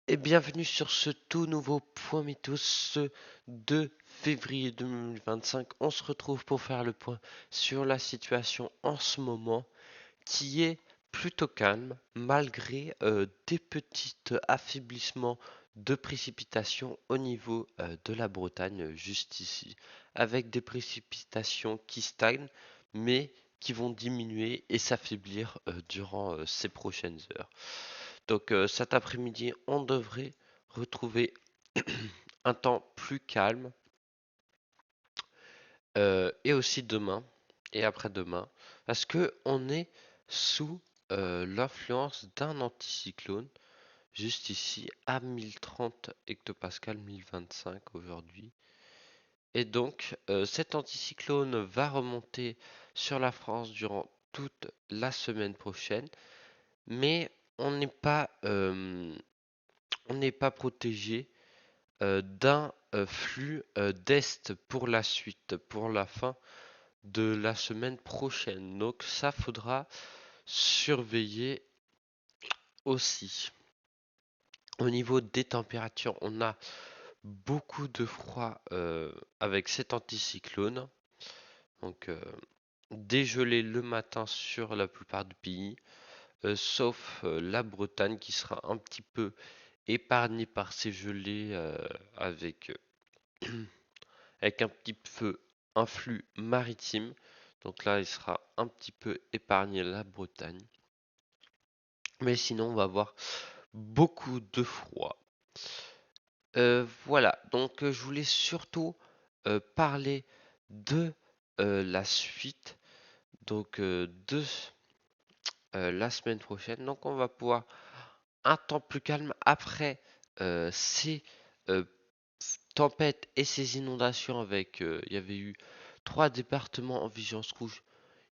Et bienvenue sur ce tout nouveau Point Mythos, ce 2 février 2025. On se retrouve pour faire le point sur la situation en ce moment qui est plutôt calme malgré des petits affaiblissements de précipitations au niveau de la Bretagne juste ici, avec des précipitations qui stagnent mais qui vont diminuer et s'affaiblir durant ces prochaines heures. Donc cet après-midi, on devrait retrouver un temps plus calme et aussi demain et après-demain parce que on est sous l'influence d'un anticyclone juste ici à 1030 hectopascal, 1025 aujourd'hui. Et donc cet anticyclone va remonter sur la France durant toute la semaine prochaine, mais on n'est pas on n'est pas protégé d'un flux d'est pour la suite, pour la fin de la semaine prochaine. Donc ça faudra surveiller aussi. Au niveau des températures, on a beaucoup de froid avec cet anticyclone. Donc dégelé le matin sur la plupart du pays, sauf la Bretagne qui sera un petit peu épargnée par ces gelées avec avec un petit peu un flux maritime. Donc là, il sera un petit peu épargné la Bretagne. Mais sinon, on va avoir beaucoup de froid. Voilà, donc je voulais surtout parler de la suite donc de la semaine prochaine. Donc on va pouvoir un temps plus calme après ces euh, tempêtes et ces inondations avec il y avait eu 3 départements en vigilance rouge.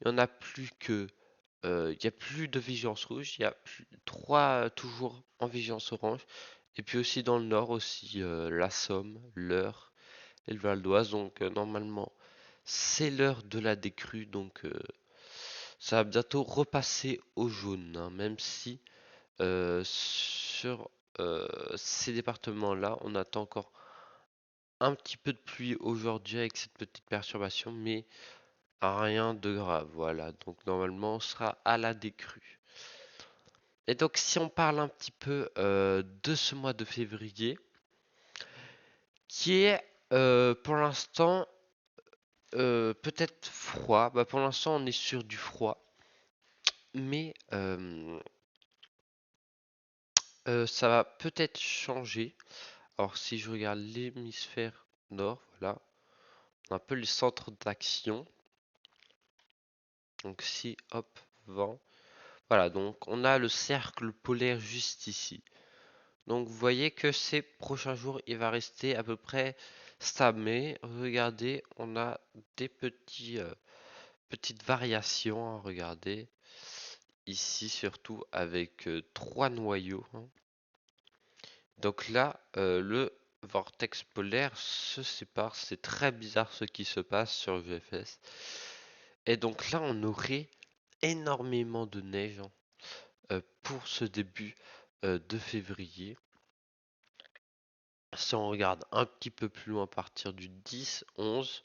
Il y en a plus que il y a plus de vigilance rouge, il y a trois toujours en vigilance orange. Et puis aussi dans le nord aussi la Somme, l'Eure et le Val d'Oise. Donc normalement c'est l'heure de la décrue. Donc ça va bientôt repasser au jaune, hein, même si sur ces départements-là on attend encore un petit peu de pluie aujourd'hui avec cette petite perturbation, mais rien de grave. Voilà, donc normalement on sera à la décrue. Et donc si on parle un petit peu de ce mois de février, qui est pour l'instant peut-être froid. Bah, pour l'instant on est sur du froid, mais ça va peut-être changer. Alors si je regarde l'hémisphère nord, voilà, on a un peu les centres d'action. Donc si hop, vent. Voilà, donc on a le cercle polaire juste ici. Donc vous voyez que ces prochains jours, il va rester à peu près stable. Mais regardez, on a des petites variations, hein, regardez. Ici surtout avec 3 noyaux, hein. Donc là, le vortex polaire se sépare. C'est très bizarre ce qui se passe sur VFS. Et donc là, on aurait énormément de neige, hein, pour ce début de février. Si on regarde un petit peu plus loin à partir du 10-11,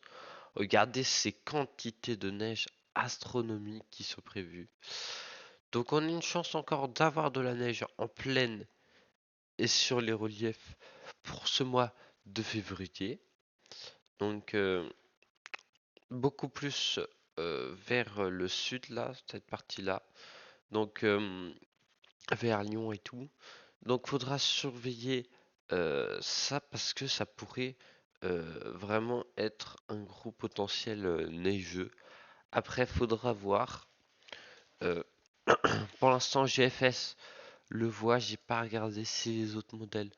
regardez ces quantités de neige astronomiques qui sont prévues. Donc on a une chance encore d'avoir de la neige en pleine et sur les reliefs pour ce mois de février. Donc beaucoup plus vers le sud là, cette partie-là. Donc vers Lyon et tout. Donc faudra surveiller ça parce que ça pourrait vraiment être un gros potentiel neigeux. Après, faudra voir. Euh, pour l'instant, GFS le voit. J'ai pas regardé si les autres modèles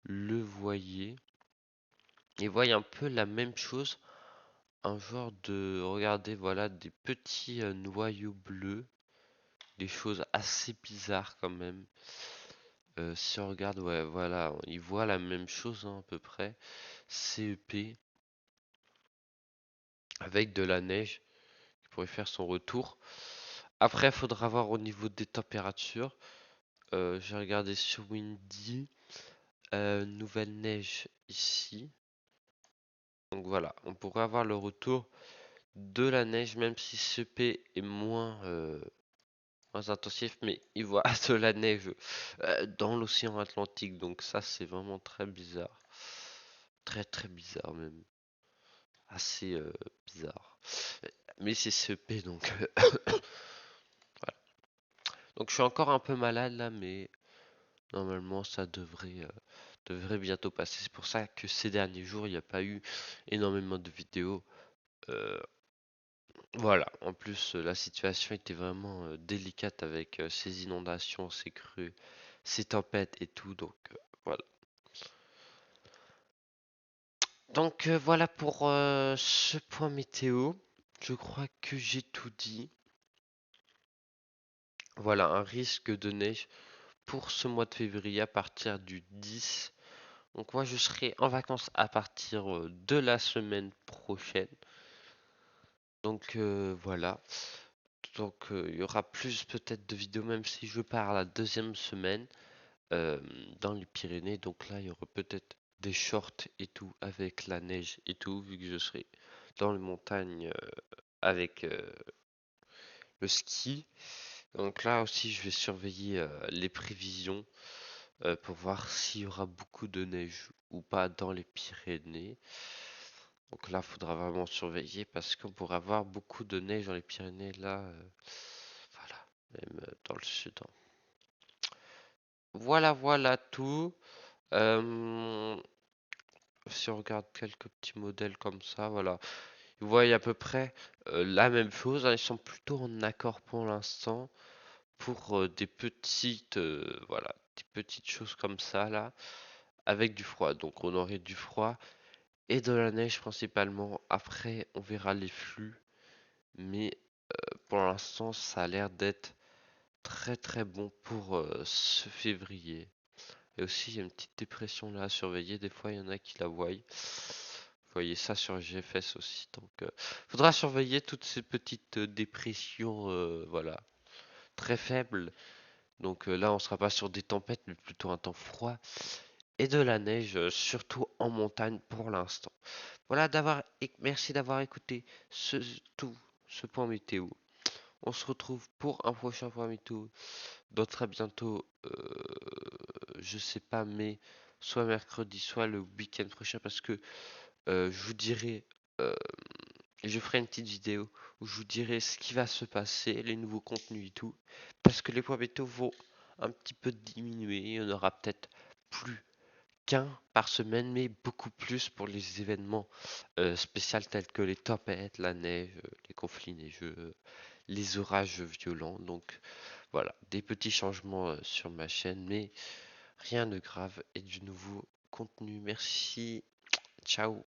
le voyaient. Ils voient un peu la même chose. Un genre de, regardez, voilà, des petits noyaux bleus. Des choses assez bizarres quand même. Si on regarde, ouais, voilà, ils voient la même chose, hein, à peu près. CEP avec de la neige qui pourrait faire son retour. Après, il faudra voir au niveau des températures. J'ai regardé sur Windy, nouvelle neige ici. Donc voilà, on pourrait avoir le retour de la neige, même si ce P est moins intensif, mais il voit de la neige dans l'océan Atlantique, donc ça c'est vraiment très bizarre. Très très bizarre même. Assez bizarre. Mais c'est ce P donc voilà. Donc je suis encore un peu malade là, mais normalement ça devrait bientôt passer. C'est pour ça que ces derniers jours il n'y a pas eu énormément de vidéos. Euh, Voilà, en plus la situation était vraiment délicate avec ces inondations, ces crues, ces tempêtes et tout, donc voilà. Donc voilà pour ce point météo. Je crois que j'ai tout dit. Voilà, un risque de neige pour ce mois de février à partir du 10. Donc moi je serai en vacances à partir de la semaine prochaine. Donc voilà. Donc il y aura plus peut-être de vidéos même si je pars la deuxième semaine. euh, dans les Pyrénées. Donc là, il y aura peut-être des shorts et tout avec la neige et tout, vu que je serai dans les montagnes avec le ski. Donc là aussi, je vais surveiller les prévisions pour voir s'il y aura beaucoup de neige ou pas dans les Pyrénées. Donc là, il faudra vraiment surveiller parce qu'on pourrait avoir beaucoup de neige dans les Pyrénées là, voilà, même dans le sud, hein. Voilà, voilà tout. Euh, Si on regarde quelques petits modèles comme ça, voilà, vous voyez à peu près la même chose, hein. Ils sont plutôt en accord pour l'instant pour des petites, voilà, des petites choses comme ça là, avec du froid. Donc on aurait du froid et de la neige principalement. Après, on verra les flux, mais pour l'instant, ça a l'air d'être très très bon pour ce février. Et aussi, il y a une petite dépression là à surveiller. Des fois, il y en a qui la voient. Vous voyez ça sur GFS aussi. Donc, faudra surveiller toutes ces petites dépressions, voilà, très faibles. Donc là, on sera pas sur des tempêtes, mais plutôt un temps froid et de la neige, surtout en montagne pour l'instant. Voilà, merci d'avoir écouté tout ce point météo. On se retrouve pour un prochain point météo dans très bientôt. Je sais pas, mais soit mercredi, soit le week-end prochain, parce que je vous dirai, euh, je ferai une petite vidéo où je vous dirai ce qui va se passer, les nouveaux contenus et tout, parce que les points météo vont un petit peu diminuer. Il y en aura peut-être plus qu'un par semaine, mais beaucoup plus pour les événements spéciaux tels que les tempêtes, la neige, les conflits neigeux, les orages violents. Donc voilà, des petits changements sur ma chaîne, mais rien de grave et du nouveau contenu. Merci, ciao.